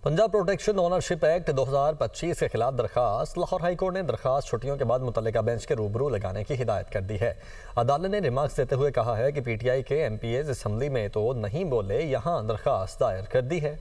Punjab protection ownership act 2025 کے خلاف درخواست لاہور ہائی کورٹ نے درخواست چھٹیوں کے بعد متعلقہ بینچ کے روبرو لگانے کی ہدایت کر دی ہے۔ عدالت نے ریمارکس دیتے ہوئے کہا ہے کہ پی ٹی آئی کے ایم پی ایز اسمبلی میں تو نہیں بولے، یہاں درخواست دائر کر دی ہے۔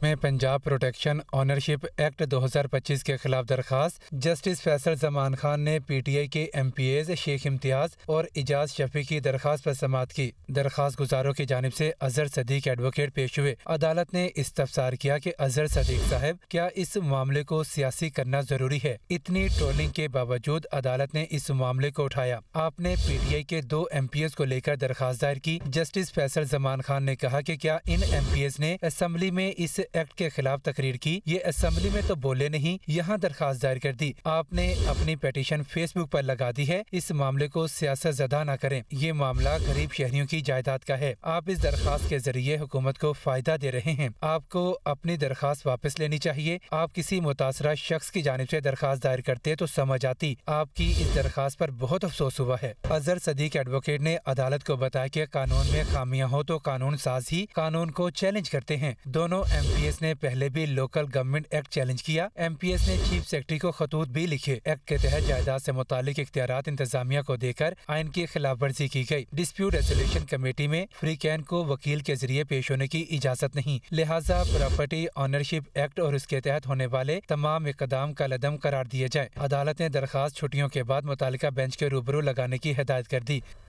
میں پنجاب پروٹیکشن اونرشپ ایکٹ 2025 کے خلاف درخواست جسٹس فیصل زمان خان نے پی ٹی آئی کے ایم پی ایز شیخ امتیاز اور اعجاز شفیع کی درخواست پر سماعت کی۔ درخواست گزاروں کی جانب سے اظہر صدیق ایڈوکیٹ پیش ہوئے۔ عدالت نے استفسار کیا کہ اظہر صدیق صاحب، کیا اس معاملے کو سیاسی کرنا ضروری ہے؟ اتنی ٹرولنگ کے باوجود عدالت نے اس معاملے کو اٹھایا۔ آپ نے پی ٹی آئی کے 2 ایم پی ایز کو لے کر درخواست دائر کی۔ جسٹس فیصل زمان خان نے کہا کہ کیا ان ایم پی ایز نے اسمبلی میں اس ایکٹ کے خلاف تقریر کی؟ یہ اسمبلی میں تو بولے نہیں، یہاں درخواست دائر کر دی۔ آپ نے اپنی پیٹیشن فیس بک پر لگا دی ہے۔ اس معاملے کو سیاست زدہ نہ کریں، یہ معاملہ غریب شہریوں کی جائیداد کا ہے۔ آپ اس درخواست کے ذریعے حکومت کو فائدہ دے رہے ہیں۔ آپ کو اپنی درخواست واپس لینی چاہیے۔ آپ کسی متاثرہ شخص کی جانب سے درخواست دائر کرتے تو سمجھ آتی۔ آپ کی اس درخواست پر بہت افسوس ہوا ہے۔ اظہر صدیق ایڈوکیٹ نے عدالت کو بتایا کہ قانون میں خامیاں ہو تو قانون ساز ہی قانون کو چیلنج کرتے ہیں۔ دونوں ایم پی ایس نے پہلے بھی لوکل گورنمنٹ ایکٹ چیلنج کیا۔ ایم پی ایس نے چیف سیکرٹری کو خطوط بھی لکھے۔ ایکٹ کے تحت جائیداد سے متعلق اختیارات انتظامیہ کو دے کر آئین کی خلاف ورزی کی گئی۔ ڈسپیوٹ ریزولیوشن کمیٹی میں فری کین کو وکیل کے ذریعے پیش ہونے کی اجازت نہیں، لہٰذا پراپرٹی آنرشپ ایکٹ اور اس کے تحت ہونے والے تمام اقدام کالعدم قرار دیے جائیں۔ عدالت نے درخواست چھٹیوں کے بعد متعلقہ بینچ کے روبرو لگانے کی ہدایت کر دی۔